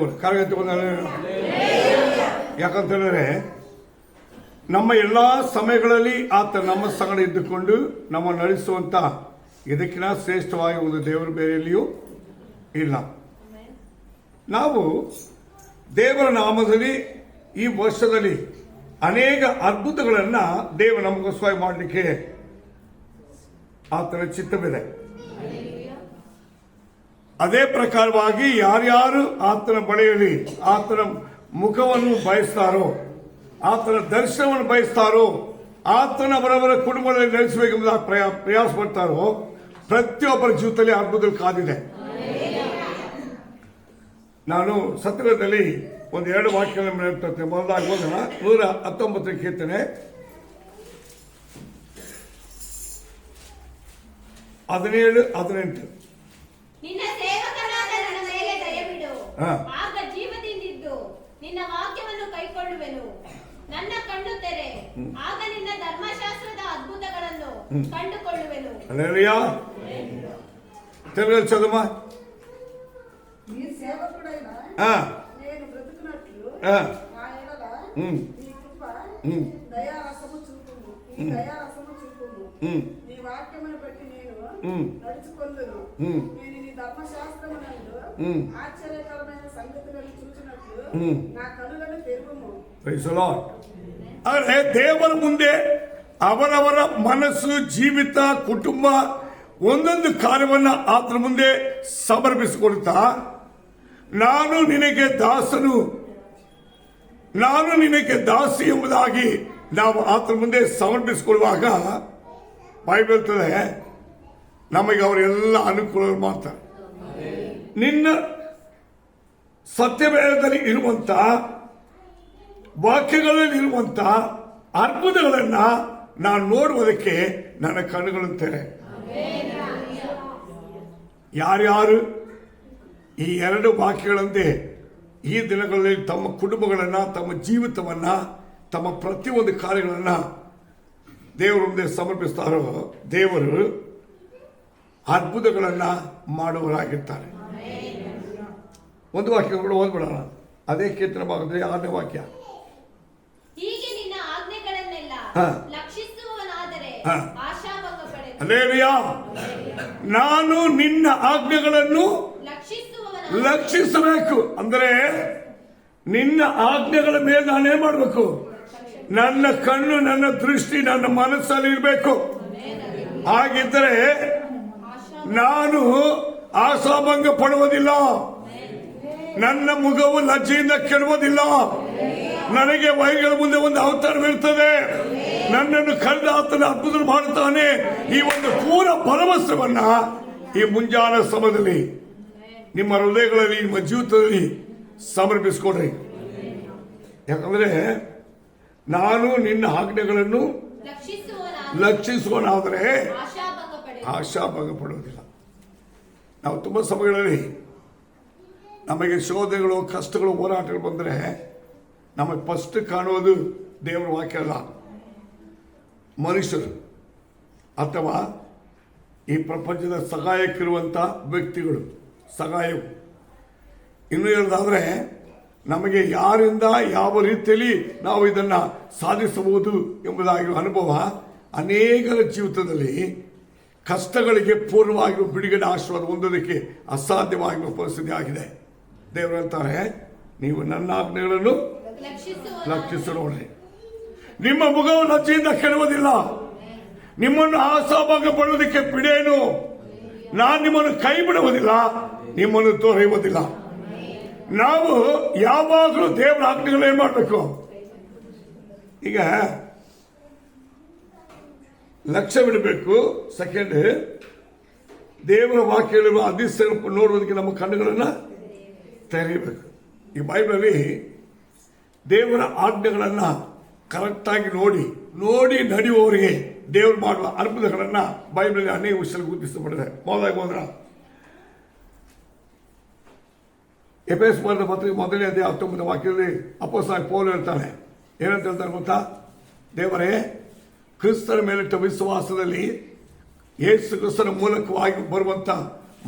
ದೇವರು ಕಾರ್ಯಗತ. ಯಾಕಂತೇಳಿದ್ರೆ ನಮ್ಮ ಎಲ್ಲ ಸಮಯಗಳಲ್ಲಿ ಆತ ನಮ್ಮ ಸಂಗಡ ಇದ್ದುಕೊಂಡು ನಮ್ಮ ನಡೆಸುವಂತ ಇದಕ್ಕಿಂತ ಶ್ರೇಷ್ಠವಾಗಿ ಒಂದು ದೇವರು ಬೇರೆಯಲ್ಲಿಯೂ ಇಲ್ಲ. ನಾವು ದೇವರ ನಾಮದಲ್ಲಿ ಈ ವರ್ಷದಲ್ಲಿ ಅನೇಕ ಅದ್ಭುತಗಳನ್ನ ದೇವರು ನಮಗೋಸ್ಕರ ಮಾಡಲಿಕ್ಕೆ ಆತನ ಚಿತ್ತವಿದೆ. ಅದೇ ಪ್ರಕಾರವಾಗಿ ಯಾರ್ಯಾರು ಆತನ ಬಳಿಯಲ್ಲಿ ಆತನ ಮುಖವನ್ನು ಬಯಸ್ತಾರೋ, ಆತನ ದರ್ಶನವನ್ನು ಬಯಸ್ತಾರೋ, ಆತನ ಅವರವರ ಕುಟುಂಬದಲ್ಲಿ ನೆಲೆಸಬೇಕೆಂಬುದಾಗಿ ಪ್ರಯಾಸ ಪಡ್ತಾರೋ ಪ್ರತಿಯೊಬ್ಬರ ಜೀವಿತದಲ್ಲಿ ಅದ್ಭುತಗಳು ಕಾದಿದೆ. ನಾನು ಸತ್ಯದಲ್ಲಿ ಒಂದು 2 ವಾಕ್ಯಗಳನ್ನು ಹೇಳ್ತೇನೆ. ಮೊದಲಾಗಿ ಹೋಗೋಣ. 119 ಕೀರ್ತನೆ 17-18. ನಿನ್ನ ಸೇವಕನಾದ ನನ್ನ ಮೇಲೆ ದಯವಿಡು, ಆಗ ಜೀವದಿಂದಿದ್ದು ನಿನ್ನ ವಾಕ್ಯವನ್ನು ಕೈಕೊಳ್ಳುವೆನು. ನನ್ನ ಕಣ್ಣು ತೆರೆ, ಆಗ ನಿನ್ನ ಧರ್ಮಶಾಸ್ತ್ರದ ಅದ್ಭುತಗಳನ್ನು ಕಂಡುಕೊಳ್ಳುವೆನು. ಹಲ್ಲೆಲೂಯಾ. తెలుగు చదువు. నీ సేవకుడైన నేను బ్రతుకునట్లు నా ఎడల నీ కృప దయారసము చూపుము. ఈ దయారసము చూపుము. నీ వాక్యమును బట్టి నేను నడుచుకొందును. నేను నీ ధర్మశాస్త్రమునందు ఆశ్చర్యకరమైన సంగతులను చూచినట్లు నా కనులను తెరువుము. Price the lord. ಆದರೆ ದೇವರ ಮುಂದೆ ಅವರವರ ಮನಸ್ಸು, ಜೀವಿತ, ಕುಟುಂಬ ಒಂದೊಂದು ಕಾರ್ಯವನ್ನ ಆತನ ಮುಂದೆ ಸಮರ್ಪಿಸಿಕೊಡುತ್ತಾ, ನಾನು ನಿನಗೆ ದಾಸನು, ನಾನು ನಿನಗೆ ದಾಸಿ ಎಂಬುದಾಗಿ ನಾವು ಆತನ ಮುಂದೆ ಸಮರ್ಪಿಸಿಕೊಳ್ಳುವಾಗ ಬೈಬಲ್ ಹೇಳ್ತದೆ ನಮಗೆ ಅವರೆಲ್ಲ ಅನುಕೂಲ ಮಾಡ್ತಾರೆ. ನಿನ್ನ ಸತ್ಯವೇದದಲ್ಲಿ ಇರುವಂತ ವಾಕ್ಯಗಳಲ್ಲಿ ಇರುವಂತ ಅದ್ಭುತಗಳನ್ನ ನಾನು ನೋಡುವುದಕ್ಕೆ ನನ್ನ ಕಣ್ಣುಗಳನ್ನು ತೆರೆ. ಯಾರ್ಯಾರು ಈ 2 ವಾಕ್ಯಗಳಂತೆ ಈ ದಿನಗಳಲ್ಲಿ ತಮ್ಮ ಕುಟುಂಬಗಳನ್ನ, ತಮ್ಮ ಜೀವಿತವನ್ನ, ತಮ್ಮ ಪ್ರತಿಯೊಂದು ಕಾರ್ಯಗಳನ್ನ ದೇವರ ಮುಂದೆ ಸಮರ್ಪಿಸ್ತಾರೋ ದೇವರು ಅದ್ಭುತಗಳನ್ನ ಮಾಡುವರಾಗಿರ್ತಾರೆ. ಒಂದು ವಾಕ್ಯ ಕೂಡ ಓದ್ಬಿಡೋಣ. ಅದೇ ಕೀರ್ತನ ಭಾಗದಲ್ಲಿ 6ನೇ ವಾಕ್ಯ. ಹೀಗೆ ನಿನ್ನ ಆಜ್ಞೆಗಳನ್ನೆಲ್ಲ ಲಕ್ಷಿಸುವವನಾದರೆ ಆಶಾಭಂಗಪಡೆನು. ಹಲ್ಲೆಲೂಯಾ. ನಾನು ನಿನ್ನ ಆಜ್ಞೆಗಳನ್ನು ಲಕ್ಷಿಸಬೇಕು. ಅಂದರೆ ನಿನ್ನ ಆಜ್ಞೆಗಳ ಮೇಲೆ ನಾನೇನ್ ಮಾಡಬೇಕು? ನನ್ನ ಕಣ್ಣು, ನನ್ನ ದೃಷ್ಟಿ, ನನ್ನ ಮನಸ್ಸಲ್ಲಿ ಇರಬೇಕು. ಹಾಗಿದ್ದರೆ ನಾನು ಆಶಾಭಂಗ ಪಡುವುದಿಲ್ಲ, ನನ್ನ ಮುಖವು ಲಜ್ಜೆಯಿಂದ ಕೆಡುವುದಿಲ್ಲ, ನನಗೆ ವೈಗಳ ಮುಂದೆ ಒಂದು ಅವತಾರವಿರುತ್ತದೆ, ನನ್ನನ್ನು ಕಂಡ ಆತನ ಅದ್ಭುತ ಮಾಡುತ್ತಾನೆ. ಈ ಒಂದು ಪೂರ ಭರವಸೆಯನ್ನ ಈ ಮುಂಜಾನೆ ಸಮಯದಲ್ಲಿ ನಿಮ್ಮ ಹೃದಯಗಳಲ್ಲಿ, ನಿಮ್ಮ ಜೀವಿತದಲ್ಲಿ ಸಮರ್ಪಿಸಿಕೊಡ್ರಿ. ಯಾಕಂದ್ರೆ ನಾನು ನಿನ್ನ ಆಜ್ಞೆಗಳನ್ನು ಲಕ್ಷಿಸುವನಾದರೆ ಆಶಾಭಂಗ ಪಡುವುದಿಲ್ಲ. ನಾವು ತುಂಬಾ ಸಮಯಗಳಲ್ಲಿ ನಮಗೆ ಶೋಧನೆಗಳು, ಕಷ್ಟಗಳು, ಹೋರಾಟಗಳು ಬಂದರೆ ನಮಗೆ ಫಸ್ಟ್ ಕಾಣುವುದು ದೇವರ ವಾಕ್ಯ ಅಲ್ಲ, ಮನುಷ್ಯರು ಅಥವಾ ಈ ಪ್ರಪಂಚದ ಸಹಾಯಕ್ಕಿರುವಂಥ ವ್ಯಕ್ತಿಗಳು, ಸಹಾಯವು. ಇನ್ನು ಹೇಳೋದಾದ್ರೆ ನಮಗೆ ಯಾರಿಂದ ಯಾವ ರೀತಿಯಲ್ಲಿ ನಾವು ಇದನ್ನ ಸಾಧಿಸಬಹುದು ಎಂಬುದಾಗಿ ಅನುಭವ ಅನೇಕರ ಜೀವಿತದಲ್ಲಿ ಕಷ್ಟಗಳಿಗೆ ಪೂರ್ವವಾಗಿರುವ ಬಿಡುಗಡೆ ಆಶೀರ್ವಾದ ಹೊಂದೋದಕ್ಕೆ ಅಸಾಧ್ಯವಾಗಿರುವ ಪರಿಸ್ಥಿತಿ ಆಗಿದೆ. ದೇವರು ಹೇಳ್ತಾರೆ, ನೀವು ನನ್ನ ಆಜ್ಞೆಗಳನ್ನು ಲಕ್ಷಿಸಿ ನೋಡ್ರಿ. ನಿಮ್ಮ ಮುಖವು ಲಜ್ಜೆಯಿಂದ ಕೆಡುವುದಿಲ್ಲ, ನಿಮ್ಮನ್ನು ಆಶಾಭಂಗ ಪಡುವುದಕ್ಕೆ ಬಿಡೇನು. ನಾನು ನಿಮ್ಮನ್ನು ಕೈ ಬಿಡುವುದಿಲ್ಲ, ನಿಮ್ಮನ್ನು ತೊರೆಯುವುದಿಲ್ಲ. ನಾವು ಯಾವಾಗಲೂ ದೇವರ ಆಜ್ಞೆಗಳು ಏನ್ ಮಾಡಬೇಕು? ಈಗ ಲಕ್ಷ್ಯ ಬಿಡಬೇಕು. ಸೆಕೆಂಡ್, ದೇವರ ವಾಕ್ಯಗಳು ಅಧಿಸ್ಥ ನೋಡುವುದಕ್ಕೆ ನಮ್ಮ ಕಣ್ಣುಗಳನ್ನ ತೆರೆಯಬೇಕು. ಈ ಬೈಬಲಲ್ಲಿ ದೇವರ ಆಜ್ಞೆಗಳನ್ನ ಕರೆಕ್ಟಾಗಿ ನೋಡಿ ನಡೆಯುವವರಿಗೆ ದೇವರು ಮಾಡುವ ಅದ್ಭುತಗಳನ್ನ ಬೈಬಲಲ್ಲಿ ಅನೇಕ ವಿಷಯಗಳು ಗುರುತಿಸಲ್ಪಟ್ಟಿದೆ. ಮೊದಲಾಗಿ ಹೋದ್ರ ಎಫೆಸ ಬರೆದ ಪತ್ರಿಕೆ 1ನೇ ಅಧ್ಯಾಯ 19ನೇ ವಾಕ್ಯದಲ್ಲಿ ಅಪೊಸ್ತಲನಾದ ಪೌಲ ಹೇಳ್ತಾನೆ. ಏನಂತ ಹೇಳ್ತಾನೆ ಗೊತ್ತಾ? ದೇವರೇ, ಕ್ರಿಸ್ತನ ಮೇಲಿಟ್ಟ ವಿಶ್ವಾಸದಲ್ಲಿ ಯೇಸು ಕ್ರಿಸ್ತನ ಮೂಲಕವಾಗಿ ಬರುವಂತ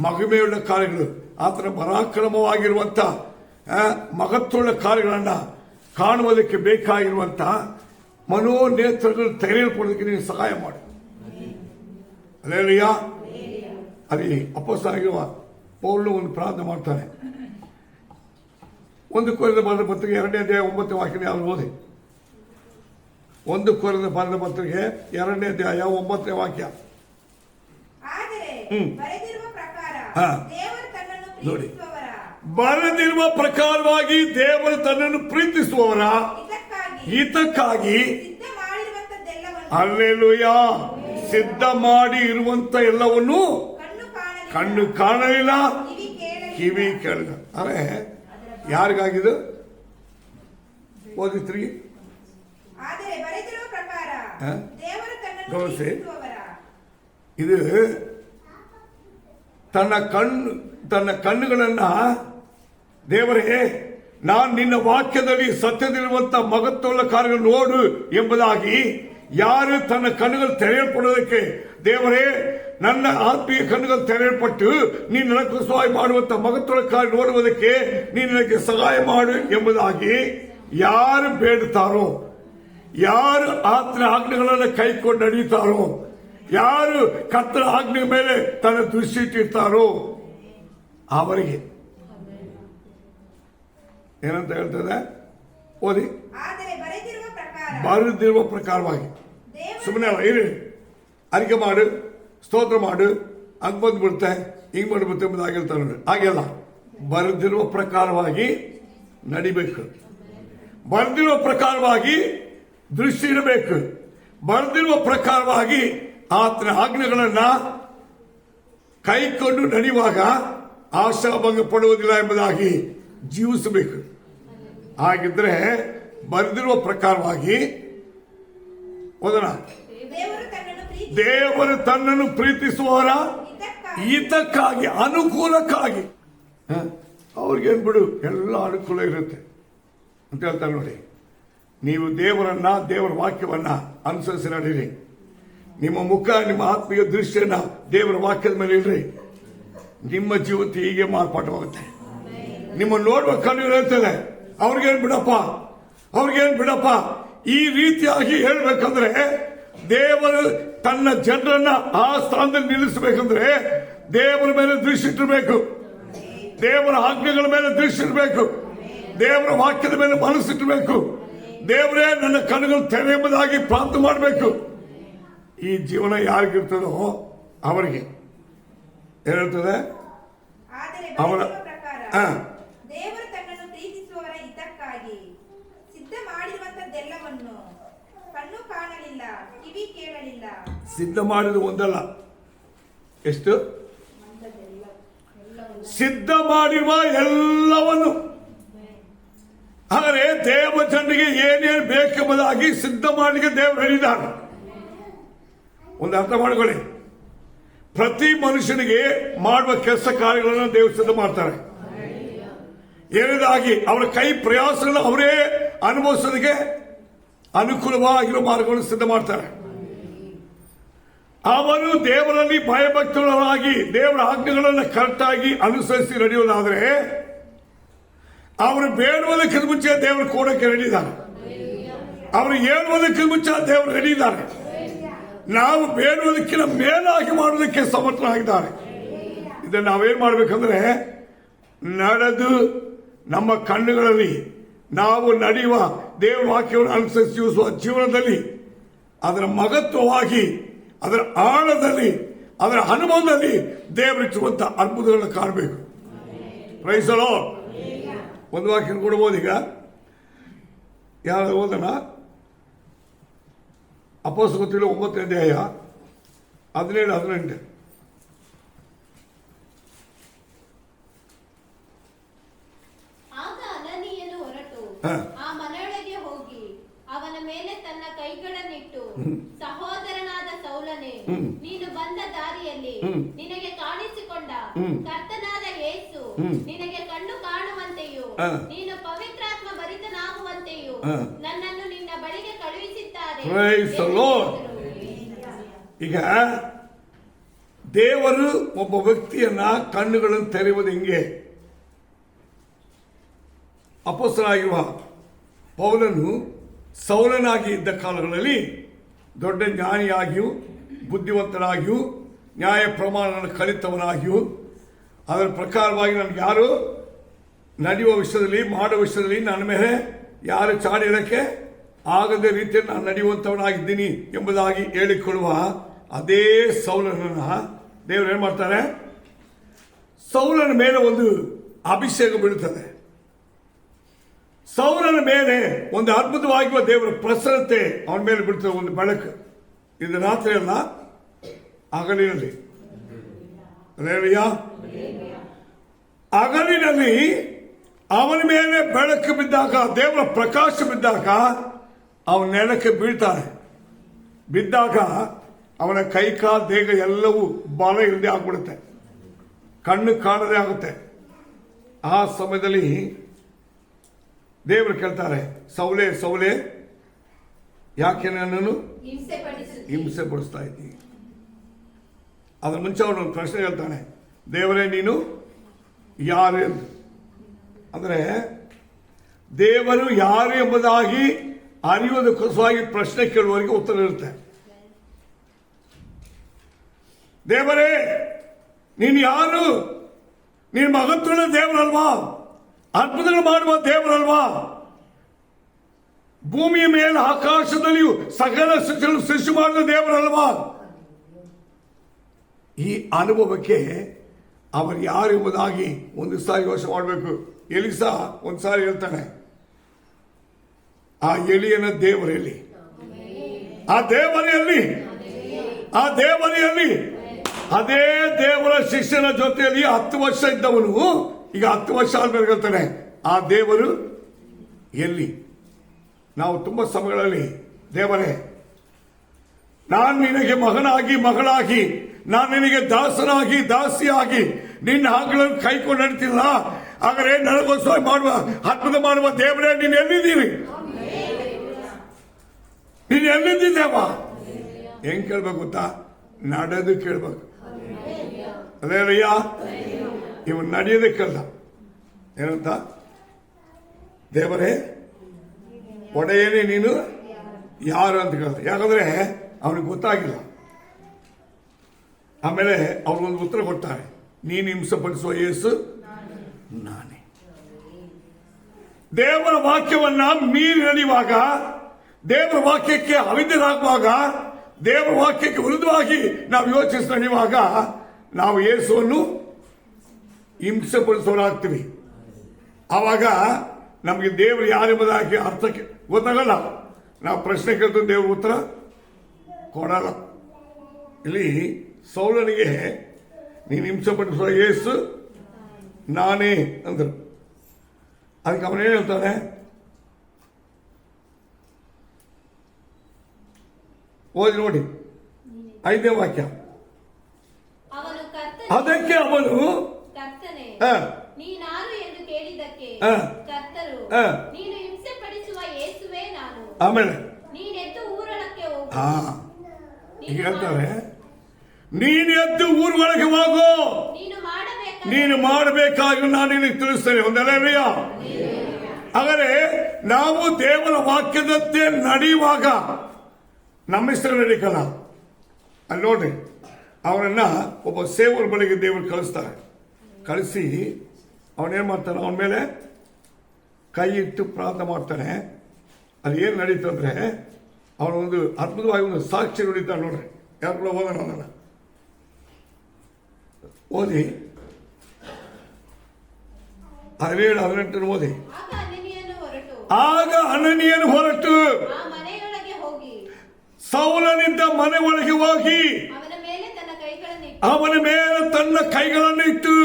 ಮಹಿಮೆಯುಳ್ಳ ಕಾರ್ಯಗಳು, ಆತನ ಪರಾಕ್ರಮವಾಗಿರುವಂತ ಮಹತ್ವದ ಕಾರ್ಯಗಳನ್ನ ಕಾಣುವುದಕ್ಕೆ ಬೇಕಾಗಿರುವಂತಹ ಮನೋನೇತ್ರಗಳು ತೆರೆಯಲ್ಪಡೋದಕ್ಕೆ ನೀನು ಸಹಾಯ ಮಾಡು. ಅಲ್ಲೇಲೂಯಾ. ಅಲ್ಲಿ ಅಪೊಸ್ತಲನಾಗಿರುವ ಪೌಲನು ಒಂದು ಪ್ರಾರ್ಥನೆ ಮಾಡ್ತಾನೆ. 1 ಕೊರಿಂಥ ಬರೆದ ಪತ್ರಿಕೆ 2ನೇ ಅಧ್ಯಾಯ 9ನೇ ವಾಕ್ಯ ಯಾರು ಓದಿ. 1 ಕೊರಿಂಥ ಬರೆದ ಪತ್ರಿಕೆ 2ನೇ ಅಧ್ಯಾಯ 9ನೇ ವಾಕ್ಯ. ನೋಡಿ, ಬರೆದಿರುವ ಪ್ರಕಾರವಾಗಿ ದೇವರು ತನ್ನನ್ನು ಪ್ರೀತಿಸುವವರ ಹಿತಕ್ಕಾಗಿ ಹಲ್ಲೆಲೂಯಾ ಸಿದ್ಧ ಮಾಡಿ ಇರುವಂತ ಎಲ್ಲವನ್ನು ಕಣ್ಣು ಕಾಣಲಿಲ್ಲ, ಕಿವಿ ಕೇಳಿದ. ಅರೆ ಯಾರಿಗಾಗಿದು ಓದಿತ್ರಿ? ಗಮನಿಸಿ, ಇದು ತನ್ನ ಕಣ್ಣುಗಳನ್ನ ದೇವರೇ ನಾನು ನಿನ್ನ ವಾಕ್ಯದಲ್ಲಿ ಸತ್ಯದಲ್ಲಿರುವಂತ ಮಹತ್ವದ ಕಾರ್ಯಗಳು ನೋಡು ಎಂಬುದಾಗಿ ಯಾರು ತನ್ನ ಕಣ್ಣುಗಳು ತೆರೆಯಲ್ಪಡೋದಕ್ಕೆ, ದೇವರೇ ನನ್ನ ಆತ್ಮೀಯ ಕಣ್ಣುಗಳು ತೆರೆಯಲ್ಪಟ್ಟು ನೀನು ನನಗೆ ಸಹಾಯ ಮಾಡುವಂತ ಮಹತ್ವದ ಕಾರ್ಯ ನೋಡುವುದಕ್ಕೆ ನೀನು ನನಗೆ ಸಹಾಯ ಮಾಡು ಎಂಬುದಾಗಿ ಯಾರು ಬೇಡುತ್ತಾರೋ, ಯಾರು ಆತನ ಆಜ್ಞೆಗಳನ್ನು ಕೈಕೊಂಡು ನಡೆಯುತ್ತಾರೋ, ಯಾರು ಕರ್ತನ ಆಜ್ಞೆ ಮೇಲೆ ತನ್ನ ದೃಷ್ಟಿ ಇಟ್ಟಿರ್ತಾರೋ ಅವರಿಗೆ ಏನಂತ ಹೇಳ್ತದೆ ಓದಿ. ಬರೆದಿರುವ ಪ್ರಕಾರವಾಗಿ ಸುಮ್ಮನೆ ಇರಿ, ಅರಿಕೆ ಮಾಡು, ಸ್ತೋತ್ರ ಮಾಡು, ಹಂಗ್ ಬಂದ್ಬಿಡುತ್ತೆ, ಹಿಂಗ್ ಬಂದ್ಬಿಡುತ್ತೆ ಎಂಬುದಾಗಿ ಹೇಳ್ತಾರೆ ನೋಡಿ. ಹಾಗೆಲ್ಲ ಬರೆದಿರುವ ಪ್ರಕಾರವಾಗಿ ನಡಿಬೇಕು, ಬರೆದಿರುವ ಪ್ರಕಾರವಾಗಿ ದೃಷ್ಟಿ ಇರಬೇಕು, ಬರೆದಿರುವ ಪ್ರಕಾರವಾಗಿ ಆತನ ಆಜ್ಞೆಗಳನ್ನ ಕೈಕೊಂಡು ನಡೆಯುವಾಗ ಆಶಾಭಂಗ ಪಡುವುದಿಲ್ಲ ಎಂಬುದಾಗಿ ಜೀವಿಸಬೇಕು. ಹಾಗಿದ್ರೆ ಬರೆದಿರುವ ಪ್ರಕಾರವಾಗಿ ಓದೋಣ. ದೇವರು ತನ್ನನ್ನು ಪ್ರೀತಿಸುವವರ ಹಿತಕ್ಕಾಗಿ, ಅನುಕೂಲಕ್ಕಾಗಿ. ಅವ್ರಿಗೇನ್ ಬಿಡು, ಎಲ್ಲ ಅನುಕೂಲ ಇರುತ್ತೆ ಅಂತ ಹೇಳ್ತಾರೆ ನೋಡಿ. ನೀವು ದೇವರನ್ನ, ದೇವರ ವಾಕ್ಯವನ್ನ ಅನುಸರಿಸಿ ನಡೀರಿ. ನಿಮ್ಮ ಮುಖ, ನಿಮ್ಮ ಆತ್ಮೀಯ ದೃಷ್ಟಿಯನ್ನ ದೇವರ ವಾಕ್ಯದ ಮೇಲೆ ಇಡ್ರಿ. ನಿಮ್ಮ ಜೀವನ ಹೀಗೆ ಮಾರ್ಪಾಟವಾಗುತ್ತೆ. ನಿಮ್ಮ ನೋಡುವ ಕಣ್ಣು ಇರ್ತದೆ. ಅವ್ರಿಗೇನ್ ಬಿಡಪ್ಪ ಈ ರೀತಿಯಾಗಿ ಹೇಳ್ಬೇಕಂದ್ರೆ, ದೇವರು ತನ್ನ ಜನರನ್ನ ಆ ಸ್ಥಾನದಲ್ಲಿ ನಿಲ್ಲಿಸಬೇಕಂದ್ರೆ ದೇವರ ಮೇಲೆ ದೃಷ್ಟಿ ಇಟ್ಟಿರಬೇಕು, ದೇವರ ಆಜ್ಞೆಗಳ ಮೇಲೆ ದೃಷ್ಟಿ ಇರಬೇಕು, ದೇವರ ವಾಕ್ಯದ ಮೇಲೆ ಮನಸ್ಸಿಟ್ಟಿರಬೇಕು. ದೇವರೇ ನನ್ನ ಕಣ್ಣುಗಳು ತೆರೆ ಎಂಬುದಾಗಿ ಪ್ರಾರ್ಥನೆ ಮಾಡಬೇಕು. ಈ ಜೀವನ ಯಾರಿಗಿರ್ತದೋ ಅವರಿಗೆ ಏನಿರ್ತದೆ? ಅವರ ದೇವರು ತನ್ನನ್ನು ಪ್ರೀತಿಸುವವರ ಹಿತಕ್ಕಾಗಿ ಸಿದ್ಧ ಮಾಡಿರುವಂತದ್ದೆಲ್ಲವನ್ನು ಕಣ್ಣು ಕಾಣಲಿಲ್ಲ, ಕಿವಿ ಕೇಳಲಿಲ್ಲ. ಸಿದ್ಧ ಮಾಡಿದ ಒಂದಲ್ಲ, ಎಷ್ಟು ಸಿದ್ಧ ಮಾಡಿರುವ ಎಲ್ಲವನ್ನು. ಆದರೆ ದೇವ ಜನರಿಗೆ ಏನೇನು ಬೇಕೆಂಬುದಾಗಿ ಸಿದ್ಧ ಮಾಡಲಿಕ್ಕೆ ದೇವರು ಹೇಳಿದ್ದಾರೆ. ಒಂದು ಅರ್ಥ ಮಾಡಿಕೊಳ್ಳಿ, ಪ್ರತಿ ಮನುಷ್ಯನಿಗೆ ಮಾಡುವ ಕೆಲಸ ಕಾರ್ಯಗಳನ್ನು ದೇವರು ಸಿದ್ಧ ಮಾಡ್ತಾರೆ. ಏನೇದಾಗಿ ಅವರ ಕೈ ಪ್ರಯಾಸಗಳನ್ನು ಅವರೇ ಅನುಭವಿಸೋದಕ್ಕೆ ಅನುಕೂಲವಾಗಿರುವ ಮಾರ್ಗವನ್ನು ಸಿದ್ಧ ಮಾಡ್ತಾರೆ. ಅವರು ದೇವರಲ್ಲಿ ಭಯಭಕ್ತರಾಗಿ ದೇವರ ಆಜ್ಞೆಗಳನ್ನು ಕರೆಕ್ಟಾಗಿ ಅನುಸರಿಸಿ ನಡೆಯುವುದಾದರೆ ಅವರು ಬೇಡುವುದಕ್ಕಿಂತ ಮುಂಚೆ ದೇವರು ಕೊಡೋಕೆ ರೆಡಿದ್ದಾರೆ. ಅವರು ಹೇಳುವುದಕ್ಕಿಂತ ಮುಂಚೆ ದೇವರು ರೆಡಿದ್ದಾರೆ. ನಾವು ಬೇಡುವುದಕ್ಕಿಂತ ಮೇಲಾಗಿ ಮಾಡುವುದಕ್ಕೆ ಸಮರ್ಥರಾಗಿದ್ದಾರೆ. ಇದನ್ನು ನಾವೇನ್ ಮಾಡಬೇಕಂದ್ರೆ, ನಡೆದು ನಮ್ಮ ಕಣ್ಣುಗಳಲ್ಲಿ ನಾವು ನಡೆಯುವ ದೇವರ ವಾಕ್ಯವನ್ನು ಅನುಸರಿಸುವ ಜೀವನದಲ್ಲಿ ಅದರ ಮಹತ್ವವಾಗಿ, ಅದರ ಆಳದಲ್ಲಿ, ಅದರ ಅನುಭವದಲ್ಲಿ ದೇವರಿಟ್ಟಿರುವಂತಹ ಅದ್ಭುತಗಳನ್ನು ಕಾಣಬೇಕು. Praise the lord. ಒಂದು ವಾಕ್ಯ ಕೊಡಬಹುದು. ಈಗ ಯಾರು ಓದೋಣ? ಅಪೊಸ್ತಲರು 9ನೇ ಅಧ್ಯಾಯ 17-18. ಆಗ ಅನನೀಯನು ಹೊರಟು ಆ ಮನೆಯೊಳಗೆ ಹೋಗಿ ಅವನ ಮೇಲೆ ತನ್ನ ಕೈಗಳನ್ನಿಟ್ಟು, ಸಹೋದರನಾದ ಸೌಲನೇ, ನೀನು ಬಂದ ದಾರಿಯಲ್ಲಿ ನಿನಗೆ ಕಾಣಿಸಿಕೊಂಡ ಕರ್ತನಾದ ಯೇಸು ನಿನಗೆ ಕಣ್ಣು ಕಾಣುವಂತೆಯೂ ನೀನು ಪವಿತ್ರಾತ್ಮ ಭರಿತನಾಗುವಂತೆಯೂ ನನ್ನನ್ನು ನಿನ್ನ ಬಳಿಗೆ ಕಳುಹಿಸಿದ್ದಾರೆ. ಈಗ ದೇವರು ಒಬ್ಬ ವ್ಯಕ್ತಿಯನ್ನ ಕಣ್ಣುಗಳನ್ನು ತೆರೆಯುವುದು ಹೆಂಗೆ? ಅಪೊಸ್ತಲನಾಗಿರುವ ಪೌಲನು ಸೌಲನಾಗಿ ಇದ್ದ ಕಾಲಗಳಲ್ಲಿ ದೊಡ್ಡ ಜ್ಞಾನಿಯಾಗಿಯೂ ಬುದ್ಧಿವಂತನಾಗಿಯೂ ನ್ಯಾಯ ಪ್ರಮಾಣವನ್ನು ಕಲಿತವನಾಗಿಯೂ ಅದರ ಪ್ರಕಾರವಾಗಿ ನನಗೆ ಯಾರು ನಡೆಯುವ ವಿಷಯದಲ್ಲಿ ಮಾಡುವ ವಿಷಯದಲ್ಲಿ ನನ್ನ ಮೇಲೆ ಯಾರು ಚಾಡಿಡಕ್ಕೆ ಆಗದ ರೀತಿಯಲ್ಲಿ ನಾನು ನಡೆಯುವಂಥವನಾಗಿದ್ದೀನಿ ಎಂಬುದಾಗಿ ಹೇಳಿಕೊಳ್ಳುವ ಅದೇ ಸೌಲನನ್ನ ದೇವರು ಏನು ಮಾಡ್ತಾರೆ, ಸೌಲನ ಮೇಲೆ ಒಂದು ಅಭಿಷೇಕ ಬೀಳುತ್ತದೆ. ಸೌಲನ ಮೇಲೆ ಒಂದು ಅದ್ಭುತವಾಗಿರುವ ದೇವರ ಪ್ರಸನ್ನತೆ ಅವನ ಮೇಲೆ ಬೀಳ್ತದೆ, ಒಂದು ಬೆಳಕು. ಇದು ರಾತ್ರಿ ಅಲ್ಲ, ಹಗಲಿನಲ್ಲಿ. ಹಗಲಿನಲ್ಲಿ ಅವನ ಮೇಲೆ ಬೆಳಕು ಬಿದ್ದಾಗ, ದೇವರ ಪ್ರಕಾಶ ಬಿದ್ದಾಗ ಅವನ ನೆಲಕ್ಕೆ ಬೀಳ್ತಾನೆ. ಬಿದ್ದಾಗ ಅವನ ಕೈ ಕಾಲು ದೇಹ ಎಲ್ಲವೂ ಬಲ ಇಲ್ಲದೆ ಆಗ್ಬಿಡುತ್ತೆ, ಕಣ್ಣು ಕಾಣದೆ ಆಗುತ್ತೆ. ಆ ಸಮಯದಲ್ಲಿ ದೇವರು ಕೇಳ್ತಾರೆ, ಸೌಲೆ ಸೌಲೆ ಯಾಕೆ ನನ್ನನ್ನು ಹಿಂಸೆ ಪಡಿಸ್ತಾ ಇದ್ದೀನಿ? ಅದ್ರ ಮುಂಚೆ ಅವನು ಒಂದು ಪ್ರಶ್ನೆ ಹೇಳ್ತಾನೆ, ದೇವರೇ ನೀನು ಯಾರು ಎಂದು. ಅಂದರೆ ದೇವರು ಯಾರು ಎಂಬುದಾಗಿ ಅರಿಯುವುದಕ್ಕೋಸ್ಕರವಾಗಿ ಪ್ರಶ್ನೆ ಕೇಳುವವರಿಗೆ ಉತ್ತರ ಇರುತ್ತೆ. ದೇವರೇ ನೀನು ಯಾರು? ನೀನು ಮಹತ್ವದ ದೇವರಲ್ವಾ? ಅದ್ಭುತಗಳು ಮಾಡುವ ದೇವರಲ್ವಾ? ಭೂಮಿಯ ಮೇಲೆ ಆಕಾಶದಲ್ಲಿಯೂ ಸಕಲ ಸೃಷ್ಟಿ ಮಾಡಿದ ದೇವರಲ್ವಾ? ಈ ಅನುಭವಕ್ಕೆ ಅವರು ಯಾರು ಎಂಬುದಾಗಿ ಒಂದು ಸಾರಿ ಯೋಚನೆ ಮಾಡಬೇಕು. ಎಲಿಸಾ ಒಂದು ಸಾರಿ ಹೇಳ್ತಾನೆ, ಆ ಎಲಿಯನ ದೇವರಲ್ಲಿ, ಆ ದೇವರಲ್ಲಿ, ಆ ದೇವರಲ್ಲಿ, ಅದೇ ದೇವರ ಶಿಷ್ಯನ ಜೊತೆಯಲ್ಲಿ 10 ವರ್ಷ ಇದ್ದವನು ಈಗ 10 ವರ್ಷ ಆದ್ಮೇಲೆ ಹೇಳ್ತಾನೆ, ಆ ದೇವರು ಎಲ್ಲಿ? ನಾವು ತುಂಬಾ ಸಮಯಗಳಲ್ಲಿ ದೇವರೇ ನಾನು ನಿನಗೆ ಮಗನಾಗಿ ಮಗಳಾಗಿ, ನಾನು ನಿನಗೆ ದಾಸನಾಗಿ ದಾಸಿಯಾಗಿ ನಿನ್ನ ಆಜ್ಞೆಗಳನ್ನು ಕೈಕೊಂಡು ನಡೀತಿಲ್ಲ, ಹಾಗಾದ್ರೆ ನನಗೋಸ್ಕರ ಮಾಡುವ ಅದ್ಭುತ ಮಾಡುವ ದೇವರೇ ನೀನು ಎಲ್ಲಿದ್ದೀರಿ? ನೀನು ಎಲ್ಲಿದ್ದೀದೇವ? ಹೆಂಗ್ ಕೇಳ್ಬೇಕು ಗೊತ್ತಾ? ನಡೆದು ಕೇಳ್ಬೇಕು. ಅದೇ ರಯ್ಯ, ಇವನು ನಡೆಯೋದೇ ಕೇಳ್ದ. ಏನಂತ? ದೇವರೇ ಒಡೆಯನೇ ನೀನು ಯಾರು ಅಂತ ಕೇಳ್ದ. ಯಾಕಂದ್ರೆ ಅವನಿಗೆ ಗೊತ್ತಾಗಿಲ್ಲ. ಆಮೇಲೆ ಅವ್ರಿಗೊಂದು ಉತ್ತರ ಕೊಡ್ತಾರೆ, ನೀನು ಹಿಂಸಪಡಿಸುವ ಯೇಸು ನಾನೇ. ದೇವರ ವಾಕ್ಯವನ್ನ ಮೀರಿ ನಡೆಯುವಾಗ, ದೇವರ ವಾಕ್ಯಕ್ಕೆ ಅವಿದ್ಯರಾಗುವಾಗ, ದೇವರ ವಾಕ್ಯಕ್ಕೆ ವಿರುದ್ಧವಾಗಿ ನಾವು ಯೋಚಿಸಿ ನಡೆಯುವಾಗ ನಾವು ಯೇಸುವನ್ನು ಹಿಂಸೆಪಡಿಸೋರಾಗ್ತೀವಿ. ಆವಾಗ ನಮಗೆ ದೇವರು ಯಾರೆಂಬುದಾಗಿ ಅರ್ಥಕ್ಕೆ ಗೊತ್ತಾಗಲ್ಲ. ನಾವು ಪ್ರಶ್ನೆ ಕೇಳ್ತೀವಿ, ದೇವ್ರ ಉತ್ತರ ಕೊಡಲ್ಲ. ಇಲ್ಲಿ ಸೌಲನಿಗೆ ನೀನು ಹಿಂಸೆಪಡಿಸುವ ಯೇಸು ನಾನೇ ಅಂದರು. ಅದಕ್ಕೆ ಅವನೇನು ಹೇಳ್ತಾನೆ? ಓದಿ ನೋಡಿ 5ನೇ ವಾಕ್ಯ. ಅದಕ್ಕೆ ಅವನು ನೀನಾರು ಎಂದು ಕೇಳಿದ್ದಕ್ಕೆ ಕರ್ತರು ನೀನು ಹಿಂಸೆ ಪಡಿಸುವ ಯೇಸುವೇ ನಾನು. ಆಮೇಲೆ ನೀನೆದ್ದು ಊರೊಳಕ್ಕೆ ಹೋಗು. ಈಗ ಹೇಳ್ತಾರೆ, ನೀನೆದ್ದು ಊರೊಳಗೆ ಹೋಗು, ನೀನು ಮಾಡಬೇಕಾಗಿ ನಾನು ನಿನಗೆ ತಿಳಿಸ್ತೇನೆ. ಒಂದೆಲ್ಲ ಹಾಗಾದ್ರೆ ನಾವು ದೇವರ ವಾಕ್ಯದಂತೆ ನಡೆಯುವಾಗ ನಮ್ಮ ಹೆಸರು ನಡೀಕಲ್ಲ. ಅಲ್ಲಿ ನೋಡ್ರಿ, ಅವನನ್ನ ಒಬ್ಬ ಸೇವರ ಬಳಿಗೆ ದೇವರು ಕಳಿಸ್ತಾರೆ. ಕಳಿಸಿ ಅವನೇನ್ ಮಾಡ್ತಾನೆ, ಅವನ ಮೇಲೆ ಕೈ ಇಟ್ಟು ಪ್ರಾರ್ಥನೆ ಮಾಡ್ತಾನೆ. ಅಲ್ಲಿ ಏನ್ ನಡೀತಂದ್ರೆ ಅವನೊಂದು ಅದ್ಭುತವಾಗಿ ಒಂದು ಸಾಕ್ಷಿ ನುಡಿತಾನೆ. ನೋಡ್ರಿ, ಯಾರು ಕೂಡ ಓದೋಣ, ಅದನ್ನ ಓದಿ. 17-18 ಓದಿ. ಆಗ ಅನನೀಯನು ಹೊರಟು ಸೌಲನಿದ್ದ ಮನೆ ಒಳಗೆ ಹೋಗಿ ಅವನ ಮೇಲೆ ತನ್ನ ಕೈಗಳನ್ನು ಇಟ್ಟು,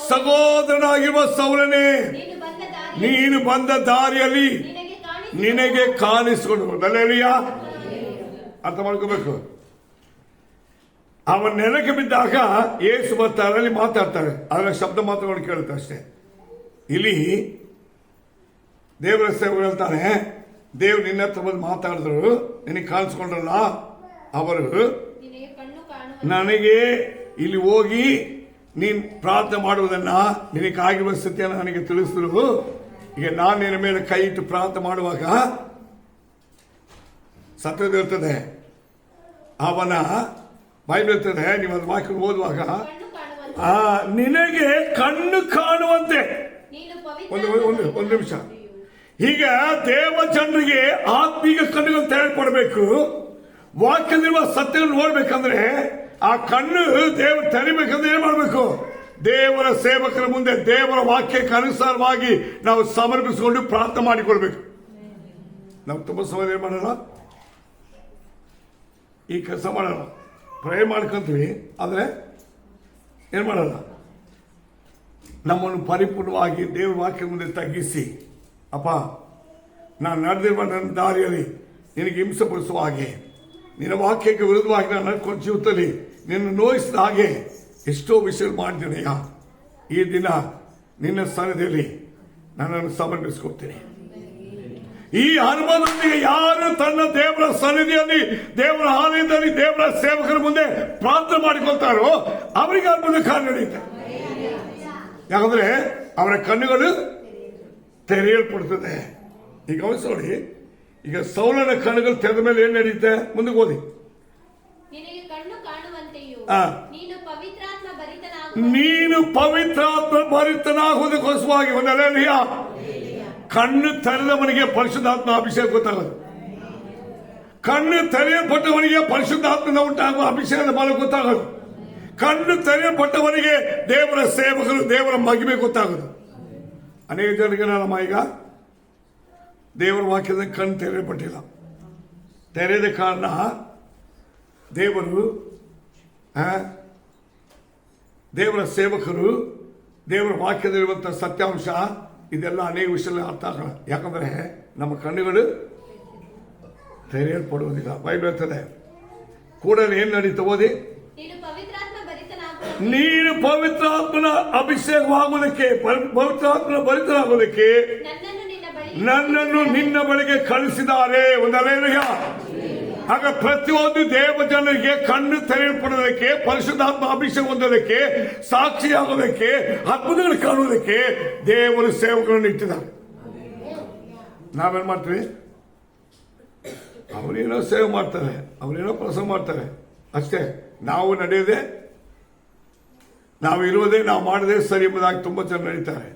ಸಹೋದರನಾಗಿರುವ ಸೌಲನೇ, ನೀನು ಬಂದ ದಾರಿಯಲ್ಲಿ ನಿನಗೆ ಕಾಣಿಸಿಕೊಂಡು. ಅರ್ಥ ಮಾಡ್ಕೋಬೇಕು. ಅವನ ನೆಲಕ್ಕೆ ಬಿದ್ದಾಗ ಏಸು ಬರ್ತಾರೆ, ಅಲ್ಲಿ ಮಾತಾಡ್ತಾರೆ, ಅದರ ಶಬ್ದ ಮಾತ್ರಗಳು ಕೇಳುತ್ತೆ ಅಷ್ಟೇ. ಇಲ್ಲಿ ದೇವರ ಸೇವಕರು ಹೇಳ್ತಾನೆ, ದೇವ್ ನಿನ್ನ ಹತ್ರ ಬಂದು ಮಾತಾಡಿದ್ರು, ನಿನಗೆ ಕಾಣಿಸ್ಕೊಂಡ್ರಲ್ಲ, ಅವರು ನನಗೆ ಇಲ್ಲಿ ಹೋಗಿ ನೀನ್ ಪ್ರಾರ್ಥನೆ ಮಾಡುವುದನ್ನ, ನಿನಗೆ ಆಗಿರುವ ಸ್ಥಿತಿಯನ್ನು ನನಗೆ ತಿಳಿಸಿದ್ರು. ಈಗ ನಾನು ನಿನ್ನ ಮೇಲೆ ಕೈ ಇಟ್ಟು ಪ್ರಾರ್ಥನೆ ಮಾಡುವಾಗ ಸತ್ಯದ ಇರ್ತದೆ, ಅವನ ಬೈಬಲ್ ಇರ್ತದೆ, ನೀವು ಅದು ವಾಕ್ಯ ಓದುವಾಗ ಕಣ್ಣು ಕಾಣುವಂತೆ ನಿನಗೆ ಕಣ್ಣು ಕಾಣುವಂತೆ. ನೀನು ಒಂದು ನಿಮಿಷ. ಈಗ ದೇವ ಜನರಿಗೆ ಆತ್ಮೀಕ ಕಣ್ಣುಗಳು ತೆರೆಯಲ್ಪಡಬೇಕು, ವಾಕ್ಯದಲ್ಲಿರುವ ಸತ್ಯವನ್ನು ನೋಡ್ಬೇಕಂದ್ರೆ ಆ ಕಣ್ಣು ದೇವರು ತೆರಿಬೇಕಂದ್ರೆ ಏನ್ ಮಾಡಬೇಕು? ದೇವರ ಸೇವಕರ ಮುಂದೆ ದೇವರ ವಾಕ್ಯಕ್ಕೆ ಅನುಸಾರವಾಗಿ ನಾವು ಸಮರ್ಪಿಸಿಕೊಂಡು ಪ್ರಾರ್ಥನೆ ಮಾಡಿಕೊಳ್ಬೇಕು. ನಾವು ತುಂಬಾ ಸಮಯ ಏನ್ ಮಾಡೋಣ, ಈ ಕೆಲಸ ಮಾಡೋಣ, ಪ್ರೇ ಮಾಡ್ಕೊಂತೀವಿ, ಆದ್ರೆ ಏನ್ ಮಾಡೋಣ, ನಮ್ಮನ್ನು ಪರಿಪೂರ್ಣವಾಗಿ ದೇವರ ವಾಕ್ಯ ಮುಂದೆ ತಗ್ಗಿಸಿ, ಅಪ್ಪ ನಾನು ನಡೆದಿರುವ ನನ್ನ ದಾರಿಯಲ್ಲಿ ನಿನಗೆ ಹಿಂಸೆಪಡಿಸುವ ಹಾಗೆ, ನಿನ್ನ ವಾಕ್ಯಕ್ಕೆ ವಿರುದ್ಧವಾಗಿ ನಾನು ನಡ್ಕೊಂಡು ಜೀವಿತದಲ್ಲಿ ನಿನ್ನ ನೋಯಿಸಿದ ಹಾಗೆ ಎಷ್ಟೋ ವಿಷಯ ಮಾಡ್ತೀನಯ್ಯ. ಈ ದಿನ ನಿನ್ನ ಸನ್ನಿಧಿಯಲ್ಲಿ ನನ್ನನ್ನು ಸಮರ್ಪಿಸಿಕೊಡ್ತೀನಿ. ಈ ಅನುಭವದೊಂದಿಗೆ ಯಾರು ತನ್ನ ದೇವರ ಸನ್ನಿಧಿಯಲ್ಲಿ, ದೇವರ ಆಲಯದಲ್ಲಿ, ದೇವರ ಸೇವಕರ ಮುಂದೆ ಪ್ರಾರ್ಥನೆ ಮಾಡಿಕೊಳ್ತಾರೋ ಅವರಿಗೆ ಅದ್ಭುತ ಕಾರ್ಯ ನಡೆಯುತ್ತೆ. ಯಾಕಂದ್ರೆ ಅವರ ಕಣ್ಣುಗಳು ತೆರೆಯಲ್ಪಡುತ್ತದೆ. ಈಗ ಗಮನಿಸೋಡಿ, ಈಗ ಸೌಲನ ಕಣ್ಣುಗಳು ತೆರೆದ ಮೇಲೆ ಏನ್ ನಡೆಯುತ್ತೆ? ಮುಂದಕ್ಕೆ ಓದಿ. ನಿನಗೆ ಕಣ್ಣು ಕಾಣುವಂತೆಯೂ ನೀನು ಪವಿತ್ರಾತ್ಮ ಭರಿತನಾಗುವುದಕ್ಕೋಸ್ಕರವಾಗಿ ಒಂದು ಅಲೆಲುಯ್ಯ. ಕಣ್ಣು ತೆರೆದವನಿಗೆ ಪರಿಶುದ್ಧಾತ್ಮ ಅಭಿಷೇಕ ಗೊತ್ತಾಗೋದು. ಕಣ್ಣು ತೆರೆಯಲ್ಪಟ್ಟವನಿಗೆ ಪರಿಶುದ್ಧಾತ್ಮನ ಉಂಟಾಗುವ ಅಭಿಷೇಕದ ಬಲ ಗೊತ್ತಾಗೋದು. ಕಣ್ಣು ತೆರೆಯಲ್ಪಟ್ಟವನಿಗೆ ದೇವರ ಸೇವಕರು, ದೇವರ ಮಹಿಮೆ ಗೊತ್ತಾಗೋದು. ಅನೇಕ ಜನರಿಗೆ ನಮ್ಮ ಈಗ ದೇವರ ವಾಕ್ಯದ ಕಣ್ಣು ತೆರೆಯಲ್ಪಟ್ಟಿಲ್ಲ. ತೆರೆದ ಕಾರಣ ದೇವರು, ದೇವರ ಸೇವಕರು, ದೇವರ ವಾಕ್ಯದಲ್ಲಿರುವಂತಹ ಸತ್ಯಾಂಶ ಇದೆಲ್ಲ ಅನೇಕ ವಿಷಯ ಅರ್ಥ ಆಗಲ್ಲ. ಯಾಕಂದ್ರೆ ನಮ್ಮ ಕಣ್ಣುಗಳು ತೆರೆಯಲ್ಪಡುವುದಿಲ್ಲ. ಬೈಬಲ್ ಇರ್ತದೆ. ಕೂಡಲೇ ಏನ್ ನಡೀತಾ ಓದಿ, ನೀನು ಪವಿತ್ರಾತ್ಮನ ಅಭಿಷೇಕವಾಗುವುದಕ್ಕೆ, ಪವಿತ್ರಾತ್ಮನ ಭರಿತನಾಗುವುದಕ್ಕೆ ನನ್ನನ್ನು ನಿನ್ನ ಬಳಿಗೆ ಕಳಿಸಿದ್ದಾರೆ. ಒಂದು ಅಲೆಲುಯ್ಯ. ಆಗ ಪ್ರತಿಯೊಂದು ದೇವ ಜನರಿಗೆ ಕಣ್ಣು ತೆರೆಯಲ್ಪಡೋದಕ್ಕೆ, ಪರಿಶುದ್ಧಾತ್ಮ ಅಭಿಷೇಕ ಹೊಂದೋದಕ್ಕೆ, ಸಾಕ್ಷಿಯಾಗೋದಕ್ಕೆ, ಅದ್ಭುತಗಳು ಕಾಣುವುದಕ್ಕೆ ದೇವರು ಸೇವಕರನ್ನು ಇಟ್ಟಿದ್ದಾರೆ. ನಾವೇನ್ ಮಾಡ್ತೀವಿ? ಅವರೇನೋ ಸೇವೆ ಮಾಡ್ತಾರೆ, ಅವರೇನೋ ಪ್ರಸಂಗ ಮಾಡ್ತಾರೆ ಅಷ್ಟೇ. ನಾವು ನಡೆಯೋದೇ, ನಾವು ಇರುವುದೇ, ನಾವು ಮಾಡದೇ ಸರಿ ಎಂಬುದಾಗಿ ತುಂಬಾ ಜನ ನಡೀತಾರೆ.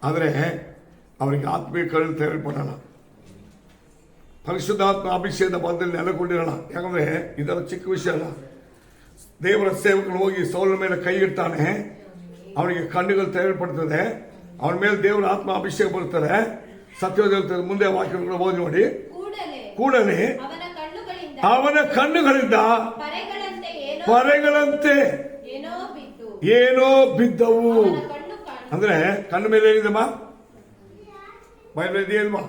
ಆದರೆ ಅವರಿಗೆ ಆತ್ಮೀಯ ಕಣ್ಣು ತೆರೆಯಲ್ಪಡಲ್ಲ. ಪರಿಶುದ್ಧಾತ್ಮ ಅಭಿಷೇಕದ ಬಲದಲ್ಲಿ ನೆಲೆಗೊಂಡಿರೋಣ. ಯಾಕಂದ್ರೆ ಇದರ ಚಿಕ್ಕ ವಿಷಯ ಅಲ್ಲ. ದೇವರ ಸೇವಕರು ಹೋಗಿ ಸೌಲನ ಮೇಲೆ ಕೈ ಇಡ್ತಾನೆ, ಅವನಿಗೆ ಕಣ್ಣುಗಳು ತೆರೆಯಲ್ಪಡ್ತದೆ, ಅವನ ಮೇಲೆ ದೇವರ ಆತ್ಮ ಅಭಿಷೇಕ ಬರ್ತದೆ, ಸತ್ಯದ ಮುಂದೆ ವಾಕ್ಯಗಳು ಓದಿ ನೋಡಿ. ಕೂಡಲೇ ಅವನ ಕಣ್ಣುಗಳಿಂದ ಪರೆಗಳಂತೆ ಏನೋ ಬಿದ್ದವು. ಅಂದ್ರೆ ಕಣ್ಣು ಮೇಲೆ ಏನಿದಮ್ಮ? ಬೈಬಲ್ ಇದೆಯಲ್ವಾ?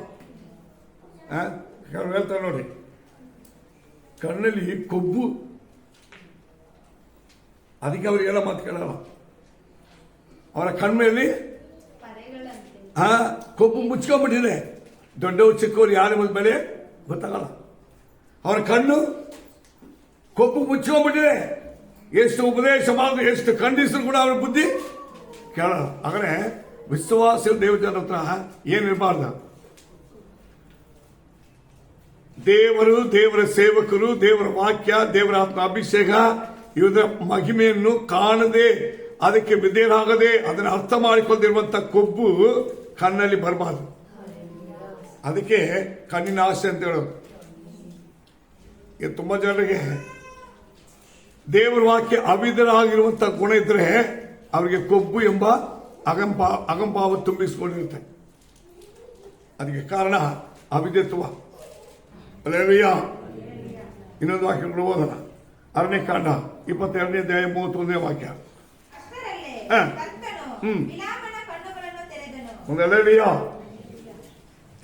ಹೇಳ್ತಾರೆ ನೋಡಿ, ಕಣ್ಣಲ್ಲಿ ಕೊಬ್ಬು, ಅದಕ್ಕೆ ಅವರಿಗೆಲ್ಲ ಮಾತು ಕೇಳಲ್ಲ. ಅವರ ಕಣ್ಮೇಲೆ ಕೊಬ್ಬು ಮುಚ್ಕೊಂಡ್ಬಿಟ್ಟಿದೆ. ದೊಡ್ಡವರು ಚಿಕ್ಕವರು ಯಾರ ಮೇಲೆ ಗೊತ್ತಾಗಲ್ಲ. ಅವರ ಕಣ್ಣು ಕೊಬ್ಬು ಮುಚ್ಕೊಂಡ್ಬಿಟ್ಟಿದೆ. ಎಷ್ಟು ಉಪದೇಶ ಮಾಡಿದ್ರು, ಎಷ್ಟು ಖಂಡಿಸಿದ್ರು ಕೂಡ ಅವರ ಬುದ್ಧಿ ಕೇಳಲ್ಲ. ಹಾಗಾದ್ರೆ ವಿಶ್ವಾಸ ದೇವಜನ ಹತ್ರ ಏನಿರಬಾರ್ದು? ದೇವರು, ದೇವರ ಸೇವಕರು, ದೇವರ ವಾಕ್ಯ, ದೇವರ ಆತ್ಮ ಅಭಿಷೇಕ ಇವರ ಮಹಿಮೆಯನ್ನು ಕಾಣದೆ, ಅದಕ್ಕೆ ವಿಧೇಯರಾಗದೆ, ಅದನ್ನು ಅರ್ಥ ಮಾಡಿಕೊಂಡಿರುವಂತ ಕೊಬ್ಬು ಕಣ್ಣಲ್ಲಿ ಬರಬಾರ್ದು. ಅದಕ್ಕೆ ಕಣ್ಣಿನ ಆಸೆ ಅಂತ ಹೇಳೋದು. ತುಂಬಾ ಜನರಿಗೆ ದೇವರ ವಾಕ್ಯ ಅವಿಧರಾಗಿರುವಂತಹ ಗುಣ ಇದ್ರೆ ಅವರಿಗೆ ಕೊಬ್ಬು ಎಂಬ ಅಗಂಭಾವ ತುಂಬಿಸಿಕೊಂಡಿರುತ್ತೆ. ಅದಕ್ಕೆ ಕಾರಣ ಅವಿಧತ್ವ. ಅಲ್ಲೇಲುಯ್ಯ. ಇನ್ನೊಂದು ವಾಕ್ಯಗಳು ಓದೋಣ. ಅರಣ್ಯಕಾಂಡ 22ನೇ ಅಧ್ಯಾಯ 31ನೇ ವಾಕ್ಯ. ಅಲ್ಲೇಲುಯ್ಯ.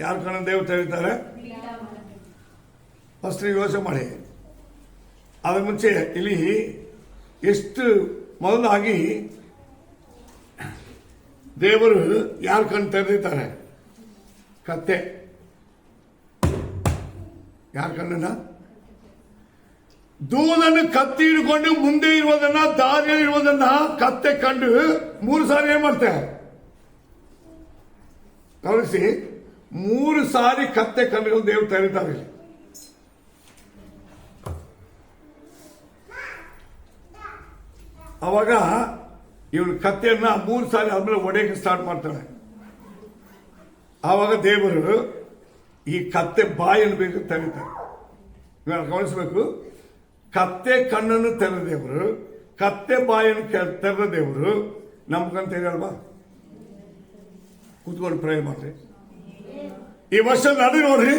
ಯಾರ ಕಣ್ಣ ದೇವರು ತೆರೀತಾರೆ? ಫಸ್ಟ್ ಯೋಚನೆ ಮಾಡಿ. ಅದರ ಮುಂಚೆ ಇಲ್ಲಿ ಎಷ್ಟು ಮೊದಲಾಗಿ ದೇವರು ಯಾರ ಕಣ್ಣು ತೆರೆದಿದ್ದಾರೆ? ಕತ್ತೆ. ಯಾರ ಕಣ್ಣನ್ನ? ದೂದನ್ನು ಕತ್ತಿ ಹಿಡ್ಕೊಂಡು ಮುಂದೆ ಇರುವುದನ್ನ, ದಾರಿಯಲ್ಲಿ ಇರುವುದನ್ನ ಕತ್ತೆ ಕಂಡು 3 ಸಾರಿ ಏನ್ ಮಾಡ್ತೆ? ಗಮನಿಸಿ, 3 ಸಾರಿ ಕತ್ತೆ ಕಣ್ಣುಗಳು ದೇವರು ತೆರೀತಾರೆ. ಅವಾಗ ಇವನು ಕತ್ತೆಯನ್ನ 3 ಸಾರಿ ಆದ್ಮೇಲೆ ಒಡೆಯಕ್ಕೆ ಸ್ಟಾರ್ಟ್ ಮಾಡ್ತಾನೆ. ಆವಾಗ ದೇವರು ಈ ಕತ್ತೆ ಬಾಯನ್ನು ಬೇಕು ತೆರೀತಾರೆ. ಗಮನಿಸಬೇಕು, ಕತ್ತೆ ಕಣ್ಣನ್ನು ತೆರೆದ ದೇವರು, ಕತ್ತೆ ಬಾಯನ್ನು ತೆರೆದ ದೇವರು ನಮ್ಗಂತ ಹೇಳಲ್ವಾ? ಕೂತ್ಕೊಂಡು ಪ್ರೇ ಮಾಡ್ರಿ. ಈ ವರ್ಷ ನಡಿ ನೋಡ್ರಿ,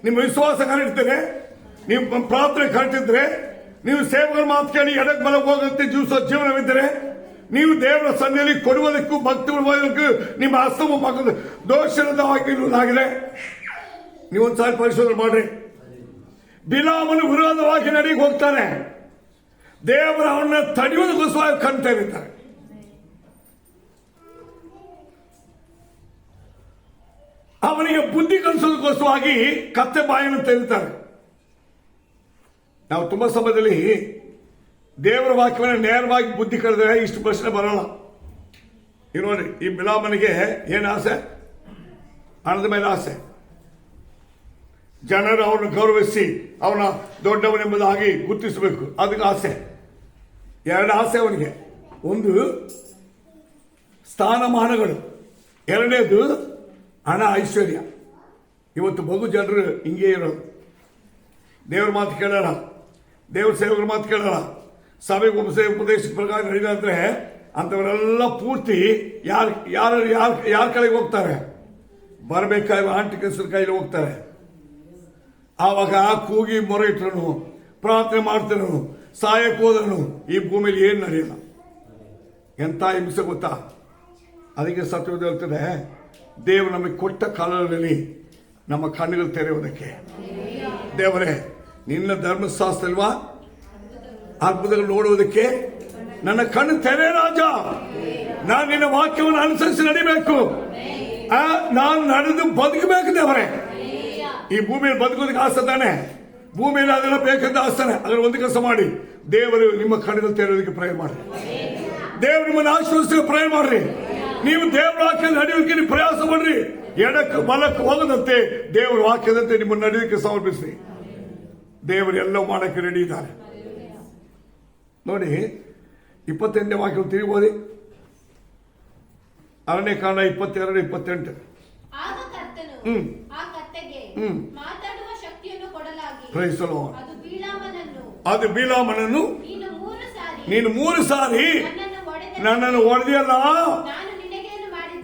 ನಿಮ್ಮ ವಿಶ್ವಾಸ ಕರೆಡ್ತೇನೆ, ನೀವು ಪ್ರಾರ್ಥನೆ ಕರೆತಿದ್ರೆ, ನೀವು ಸೇವಕರ ಮಾತು ಕೇಳಿ ಎಡಕ್ಕೆ ಬಲಕ್ಕೆ ಹೋಗಂತೆ ಜೀವನವಿದ್ದರೆ, ನೀವು ದೇವರ ಸನ್ನಿಧಿಯಲ್ಲಿ ಕೊಡುವುದಕ್ಕೂ ಭಕ್ತಿ ಮಾಡುವುದಕ್ಕೂ ನಿಮ್ಮ ಹಸ್ತವು ಮಕ್ಕಳು ದೋಷರಹಿತವಾಗಿರುವುದಾಗಿದೆ. ನೀವೊಂದ್ಸಾರಿ ಪರಿಶೋಧನೆ ಮಾಡ್ರಿ. ಬಿಲಾಮನು ವಿರೋಧವಾಗಿ ನಡಿಗೆ ಹೋಗ್ತಾನೆ, ದೇವರ ಅವನ್ನ ತಡೆಯುವುದಕ್ಕೋಸ್ಕರ ಕಣ್ ತೆರೀತಾರೆ. ಅವನಿಗೆ ಬುದ್ಧಿ ಕಲಿಸೋದಕ್ಕೋಸ್ಕರವಾಗಿ ಕತ್ತೆ ಬಾಯನ್ನು ತೆರೀತಾರೆ. ನಾವು ತುಂಬಾ ಸಮಯದಲ್ಲಿ ದೇವರ ವಾಕ್ಯವನ್ನು ನೇರವಾಗಿ ಬುದ್ಧಿ ಕಲಿದ್ರೆ ಇಷ್ಟು ಪ್ರಶ್ನೆ ಬರಲ್ಲ. ಈಗ ನೋಡಿ, ಈ ಬಿಲಾಮನಿಗೆ ಏನು ಆಸೆ? ಹಣದ ಮೇಲೆ ಆಸೆ. ಜನರು ಅವರನ್ನು ಗೌರವಿಸಿ ಅವನ ದೊಡ್ಡವನೆಂಬುದಾಗಿ ಗುರುತಿಸಬೇಕು, ಅದಕ್ಕೆ ಆಸೆ. 2 ಆಸೆ ಅವನಿಗೆ. ಒಂದು ಸ್ಥಾನಮಾನಗಳು, 2ನೇದು ಹಣ, ಐಶ್ವರ್ಯ. ಇವತ್ತು ಬಹು ಜನರು ಹಿಂಗೆ ಇರೋದು. ದೇವ್ರ ಮಾತು ಕೇಳೋಣ, ದೇವ್ರ ಸೇವಕರ ಮಾತು ಕೇಳೋಣ, ಸಭೆಗೆ ಉಪದೇಶ ಪ್ರಕಾರ ನಡೆದ್ರೆ ಅಂತವರೆಲ್ಲ ಪೂರ್ತಿ ಯಾರ ಕಡೆಗೆ ಹೋಗ್ತಾರೆ? ಬರಬೇಕಾದ ಆಂಟಿ ಕೆಸರ ಕೈಲಿ ಹೋಗ್ತಾರೆ. ಆವಾಗ ಕೂಗಿ ಮೊರೆ ಇಟ್ಟರು, ಪ್ರಾರ್ಥನೆ ಮಾಡ್ತಾನು, ಸಾಯಕ್ಕೆ ಹೋದನು, ಈ ಭೂಮಿಯಲ್ಲಿ ಏನು ನಡೆಯಲ್ಲ. ಎಂತ ಹಿಂಸೆ ಗೊತ್ತಾ? ಅದಕ್ಕೆ ಸತ್ಯವಾದ ಹೇಳ್ತದೆ, ದೇವರು ನಮಗೆ ಕೊಟ್ಟ ಕಾಲದಲ್ಲಿ ನಮ್ಮ ಕಣ್ಣುಗಳು ತೆರೆಯುವುದಕ್ಕೆ. ದೇವರೇ, ನಿನ್ನ ಧರ್ಮಶಾಸ್ತ್ರ ಅಲ್ವಾ ಅದ್ಭುತಗಳು ನೋಡುವುದಕ್ಕೆ ನನ್ನ ಕಣ್ಣು ತೆರೆ ರಾಜ. ನಾನು ನಿನ್ನ ವಾಕ್ಯವನ್ನು ಅನುಸರಿಸಿ ನಡಿಬೇಕು, ನಾನು ನಡೆದು ಬದುಕಬೇಕು. ದೇವರೇ, ಈ ಭೂಮಿಯಲ್ಲಿ ಬದುಕೋದಕ್ಕೆ ಆಸೆ ತಾನೆ, ಭೂಮಿಯಲ್ಲಿ ಅದೆಲ್ಲ ಬೇಕಂತ ಆಸ್ತಾನೆ. ಅದರ ಒಂದು ಕೆಲಸ ಮಾಡಿ, ದೇವರು ನಿಮ್ಮ ಕಣ್ಣುಗಳು ತೆರೆಯೋದಕ್ಕೆ ಪ್ರಯತ್ನ ಮಾಡ್ರಿ. ದೇವರು ನಿಮ್ಮನ್ನು ಆಶೀರ್ವದಿಸಲು ಪ್ರಯತ್ನ ಮಾಡ್ರಿ. ನೀವು ದೇವರ ವಾಕ್ಯ ನಡೆಯೋದಕ್ಕೆ ನೀವು ಪ್ರಯಾಸ ಮಾಡ್ರಿ. ಎಡಕ್ಕೆ ಬಲಕ್ಕೆ ಹೋಗದಂತೆ ದೇವರ ವಾಕ್ಯದಂತೆ ನಿಮ್ಮನ್ನು ನಡೆಯೋದಕ್ಕೆ ಸಮರ್ಪಿಸ್ರಿ. ದೇವರು ಎಲ್ಲವೂ ಮಾಡಕ್ಕೆ ರೆಡಿ ಇದ್ದಾರೆ. ನೋಡಿ, 28ನೇ ವಾಕ್ಯ ತಿರುಗೋದಿ. ಅರಣ್ಯಕಾಂಡ 22:28. ಆಗ ಕರ್ತನು ಆ ಕತ್ತೆಗೆ ಮಾತಾಡುವ ಶಕ್ತಿಯನ್ನು ಕೊಡಲಾಗಿ ಅದು ಬಿಲಾಮನನ್ನು ನೀನು 3 ಸಾರಿ ನನ್ನನ್ನು ಹೊಡೆದಿಯಲ್ಲ,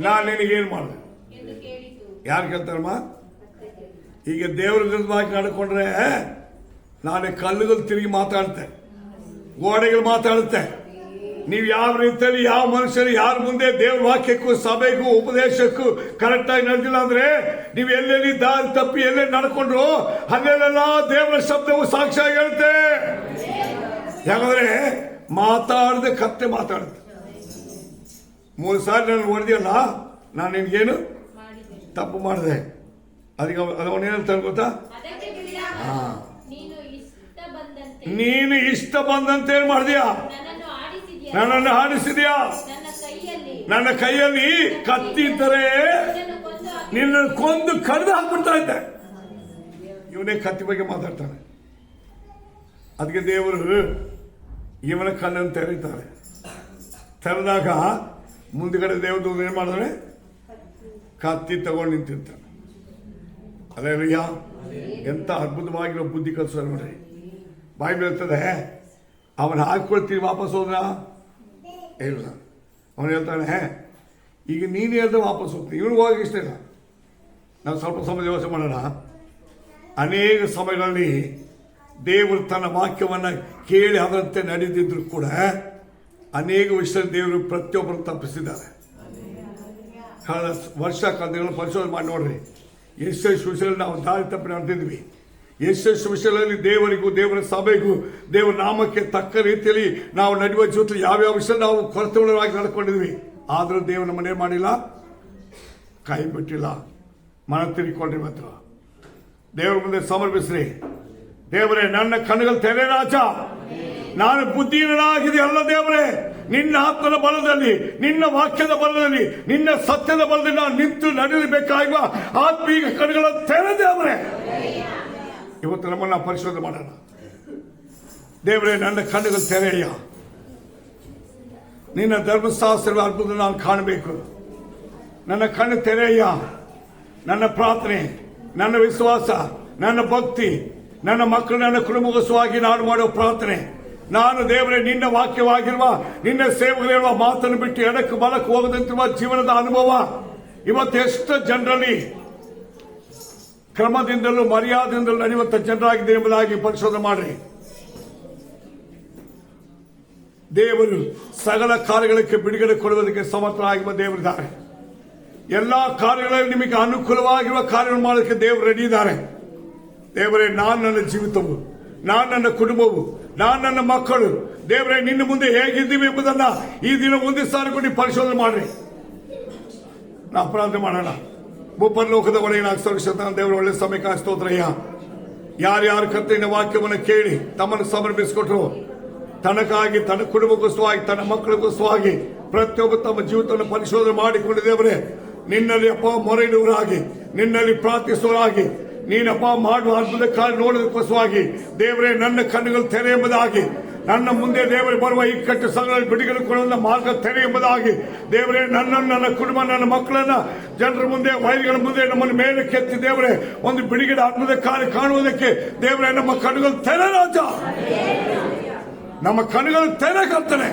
ನಾನು ನಿನಗೇನು ಮಾಡಿದೆ ಎಂದು ಕೇಳಿತು. ಯಾರು ಕೇಳ್ತಾರಮ್ಮ? ಈಗ ದೇವರ ವಿರುದ್ಧವಾಗಿ ನಡ್ಕೊಂಡ್ರೆ ನಾನೇ ಕಲ್ಲುಗಳು ತಿರುಗಿ ಮಾತಾಡುತ್ತೆ, ಗೋಡೆಗಳು ಮಾತಾಡುತ್ತೆ. ನೀವು ಯಾವ ರೀತಿಯಲ್ಲಿ ಯಾವ ಮನುಷ್ಯರು ಯಾರ ಮುಂದೆ ದೇವ್ರ ವಾಕ್ಯಕ್ಕೂ ಸಭೆಗೂ ಉಪದೇಶಕ್ಕೂ ಕರೆಕ್ಟ್ ಆಗಿ ನಡೆದಿಲ್ಲ ಅಂದ್ರೆ, ನೀವು ಎಲ್ಲೆಲ್ಲಿ ದಾರಿ ತಪ್ಪಿ ಎಲ್ಲೆಲ್ಲಿ ನಡ್ಕೊಂಡ್ರು ಅಲ್ಲೆಲ್ಲ ದೇವರ ಶಬ್ದವು ಸಾಕ್ಷಿಯಾಗಿ ಹೇಳುತ್ತೆ. ಯಾಕಂದ್ರೆ ಮಾತಾಡದೆ ಕತ್ತೆ ಮಾತಾಡುತ್ತೆ. 3 ಸಾರಿ ನಾನು ಹೊಡೆದಿಯಲ್ಲ, ನಾನು ನಿನ್ಗೇನು ತಪ್ಪು ಮಾಡಿದೆ. ಅದಕ್ಕೆ ಅವನೇನು ಹೇಳ್ತಾನೆ ಗೊತ್ತಾ? ನೀನು ಇಷ್ಟ ಬಂದಂತೆ ಏನ್ ಮಾಡಿದ್ಯಾ? ನನ್ನನ್ನು ಆಡಿಸಿದ್ಯಾ? ನನ್ನ ಕೈಯಲ್ಲಿ ಕತ್ತಿದ್ದರೆ ನಿನ್ನ ಕೊಂದು ಕಡ್ದು ಹಾಕ್ಬಿಡ್ತಾ ಇದ್ದೆ. ಇವನೇ ಕತ್ತಿ ಬಗ್ಗೆ ಮಾತಾಡ್ತಾನೆ. ಅದಕ್ಕೆ ದೇವರು ಇವನ ಕಣ್ಣನ್ನು ತೆರೀತಾರೆ. ತೆರೆದಾಗ ಮುಂದ್ಗಡೆ ದೇವರು ಏನ್ ಮಾಡಿದ್ರೆ ಕತ್ತಿ ತಗೊಂಡು ನಿಂತಿರ್ತಾನೆ. ಅಲ್ಲೇಲೂಯಾ! ಎಂತ ಅದ್ಭುತವಾಗಿರೋ ಬುದ್ಧಿ ಕಲಿಸೋ ನೋಡ್ರಿ. ಬೈಬಲ್ ಇರ್ತದೆ, ಅವನು ಹಾಕೊಳ್ತೀವಿ ವಾಪಸ್ ಹೋದ್ರ ಇಲ್ಲ. ಅವನು ಹೇಳ್ತಾನೆ, ಈಗ ನೀನು ಹೇಳ್ದೆ ವಾಪಸ್ ಹೋಗ್ತೀನಿ. ಇವನು ಹೋಗಿ ಇಷ್ಟ ಇಲ್ಲ. ನಾವು ಸ್ವಲ್ಪ ಸಮಯ ಯೋಚನೆ ಮಾಡೋಣ. ಅನೇಕ ಸಮಯಗಳಲ್ಲಿ ದೇವರು ತನ್ನ ವಾಕ್ಯವನ್ನು ಕೇಳಿ ಅದರಂತೆ ನಡೆದಿದ್ರು ಕೂಡ ಅನೇಕ ವಿಷಯದಲ್ಲಿ ದೇವರು ಪ್ರತಿಯೊಬ್ಬರು ತಪ್ಪಿಸಿದ್ದಾರೆ. ಕಳೆದ ವರ್ಷ ಕಳೆದಗಳನ್ನು ಪರಿಶೋಧನೆ ಮಾಡಿ ನೋಡ್ರಿ. ಎಷ್ಟೆಷ್ಟು ವಿಷಯದಲ್ಲಿ ನಾವು ದಾರಿ ತಪ್ಪಿ ನಡೆದಿದ್ವಿ. ಎಷ್ಟೆಷ್ಟು ವಿಷಯಗಳಲ್ಲಿ ದೇವರಿಗೂ ದೇವರ ಸಭೆಗೂ ದೇವರ ನಾಮಕ್ಕೆ ತಕ್ಕ ರೀತಿಯಲ್ಲಿ ನಾವು ನಡೆಯುವ ಜೊತೆ ಯಾವ್ಯಾವ ವಿಷಯ ನಾವು ಕೊರತೆಯುಳ್ಳವಾಗಿ ನಡ್ಕೊಂಡಿದ್ವಿ. ಆದರೂ ದೇವರು ನಮ್ಮನ್ನೇ ಮಾಡಿಲ್ಲ, ಕೈ ಬಿಟ್ಟಿಲ್ಲ. ಮನ ತಿರುಗಿಕೊಂಡ್ರಿ. ಮಾತ್ರ ದೇವರ ಮುಂದೆ ಸಮರ್ಪಿಸ್ರಿ. ದೇವರೇ, ನನ್ನ ಕಣ್ಣುಗಳು ತೆರೆ ರಾಜ. ನಾನು ಬುದ್ಧಿಹೀನನಾಗಿದೆ ಅಲ್ಲ ದೇವರೇ, ನಿನ್ನ ಆತ್ಮದ ಬಲದಲ್ಲಿ, ನಿನ್ನ ವಾಕ್ಯದ ಬಲದಲ್ಲಿ, ನಿನ್ನ ಸತ್ಯದ ಬಲದಲ್ಲಿ ನಾನು ನಿಂತು ನಡೆಯಬೇಕಾಗುವ ಆತ್ಮೀಕ ಕಣ್ಣುಗಳ ತೆರೆದೇ ಅವರೇ. ಇವತ್ತು ನಮ್ಮನ್ನ ಪರಿಶೋಧನೆ ಮಾಡೋಣ. ದೇವರೇ, ನನ್ನ ಕಣ್ಣುಗಳು ತೆರೆಯ. ನಿನ್ನ ಧರ್ಮಶಾಸ್ತ್ರದ ಅದ್ಭುತ ನಾನು ಕಾಣಬೇಕು. ನನ್ನ ಕಣ್ಣು ತೆರೆಯ. ನನ್ನ ಪ್ರಾರ್ಥನೆ, ನನ್ನ ವಿಶ್ವಾಸ, ನನ್ನ ಭಕ್ತಿ, ನನ್ನ ಮಕ್ಕಳು, ನನ್ನ ಕುಟುಂಬಗೋಸ್ಕರವಾಗಿ ನಾನು ಮಾಡುವ ಪ್ರಾರ್ಥನೆ, ನಾನು ದೇವರೇ ನಿನ್ನ ವಾಕ್ಯವಾಗಿರುವ, ನಿನ್ನ ಸೇವೆಗಳಿರುವ ಮಾತನ್ನು ಬಿಟ್ಟು ಎಡಕ್ಕೆ ಬಲಕ್ಕೆ ಹೋಗದಂತಿರುವ ಜೀವನದ ಅನುಭವ ಇವತ್ತು ಎಷ್ಟು ಜನರಲ್ಲಿ ಕ್ರಮದಿಂದಲೂ ಮರ್ಯಾದೆಯಿಂದಲೂ ನಡೆಯುವಂತ ಜನರಾಗಿದೆ ಎಂಬುದಾಗಿ ಪರಿಶೋಧನೆ ಮಾಡ್ರಿ. ದೇವರು ಸಕಲ ಕಾರ್ಯಗಳಿಗೆ ಬಿಡುಗಡೆ ಕೊಡುವುದಕ್ಕೆ ಸಮರ್ಥರಾಗಿರುವ ದೇವರಿದ್ದಾರೆ. ಎಲ್ಲಾ ಕಾರ್ಯಗಳಲ್ಲಿ ನಿಮಗೆ ಅನುಕೂಲವಾಗಿರುವ ಕಾರ್ಯವನ್ನು ಮಾಡೋದಕ್ಕೆ ದೇವರು ರೆಡಿ ಇದ್ದಾರೆ. ದೇವರೇ, ನಾನು ನನ್ನ ಜೀವಿತವು, ನಾನು ನನ್ನ ಕುಟುಂಬವು, ನಾನು ನನ್ನ ಮಕ್ಕಳು, ದೇವರೇ ನಿನ್ನ ಮುಂದೆ ಹೇಗಿದ್ದೀವಿ ಎಂಬುದನ್ನ ಈ ದಿನ ಒಂದೇ ಸಾರಿ ಪರಿಶೋಧನೆ ಮಾಡ್ರಿ. ನಾವು ಪ್ರಾರ್ಥನೆ ಮಾಡೋಣ. ಭೂಪರಲೋಕದ ಒಳಗಿನ ಅಕ್ಷರಶತ ದೇವರ ಒಳ್ಳೆ ಸಮಯಕ್ಕೆ ಸ್ತೋತ್ರಯ್ಯ. ಯಾರ್ಯಾರು ಕರ್ತನ ವಾಕ್ಯವನ್ನು ಕೇಳಿ ತಮ್ಮನ್ನು ಸಮರ್ಪಿಸಿಕೊಟ್ರು, ತನಗಾಗಿ, ತನ್ನ ಕುಟುಂಬಕ್ಕೋಸ್ಕರವಾಗಿ, ತನ್ನ ಮಕ್ಕಳಿಗೋಸ್ಕರವಾಗಿ ಪ್ರತಿಯೊಬ್ಬರು ತಮ್ಮ ಜೀವಿತವನ್ನು ಪರಿಶೋಧನೆ ಮಾಡಿಕೊಂಡು ದೇವರೇ ನಿನ್ನಲ್ಲಿ ಅಪ್ಪ ಮೊರೆಯುವವರಾಗಿ, ನಿನ್ನಲ್ಲಿ ಪ್ರಾರ್ಥಿಸುವವರಾಗಿ, ನೀನಪ್ಪ ಮಾಡುವ ಅದ್ಭುತ ಕಾರ್ಯ ನೋಡೋದಕ್ಕೋಸ್ಕರವಾಗಿ ದೇವರೇ ನನ್ನ ಕಣ್ಣುಗಳು ತೆರೆ ಎಂಬುದಾಗಿ, ನನ್ನ ಮುಂದೆ ದೇವರೇ ಬರುವ ಇಕ್ಕಟ್ಟು ಸಂಘಗಳಲ್ಲಿ ಬಿಡುಗಡೆ ಕೊಡುವ ಮಾರ್ಗ ತೆರೆ ಎಂಬುದಾಗಿ ದೇವರೇ ನನ್ನನ್ನು, ನನ್ನ ಕುಟುಂಬ, ನನ್ನ ಮಕ್ಕಳನ್ನ ಜನರ ಮುಂದೆ, ವೈರಿಗಳ ಮುಂದೆ ನಮ್ಮನ್ನು ಮೇಲೆ ಕೆತ್ತಿ ದೇವರೇ ಒಂದು ಬಿಡುಗಡೆ ಅದ್ಭುತ ಕಾರ್ಯ ಕಾಣುವುದಕ್ಕೆ ದೇವರೇ ನಮ್ಮ ಕಣ್ಣುಗಳು ತೆರೆ ರಾಜ. ನಮ್ಮ ಕಣ್ಣುಗಳು ತೆರೆ ಕರ್ತನೆ.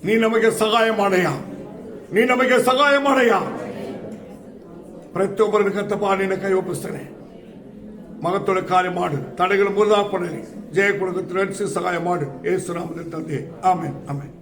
ನೀ ನಮಗೆ ಸಹಾಯ ಮಾಡಯ್ಯ, ನೀ ನಮಗೆ ಸಹಾಯ ಮಾಡಯ್ಯ. ಪ್ರತಿಯೊಬ್ಬರನ್ನು ಕರ್ತಪ್ಪ ನಿನ್ನ ಕೈ ಒಪ್ಪಿಸ್ತೇನೆ. ಮಗತ್ತೊಳ ಕಾರ್ಯ ಮಾಡು, ತಡೆಗಳು ಮುರಿದಾಪಡಲಿ, ಜಯ ಕೊಡಕ್ಕೆ ನಡೆಸಿ ಸಹಾಯ ಮಾಡು. ಯೇಸು ನಾಮದಲ್ಲಿ ತಂದೆ, ಆಮೆನ್, ಆಮೆನ್.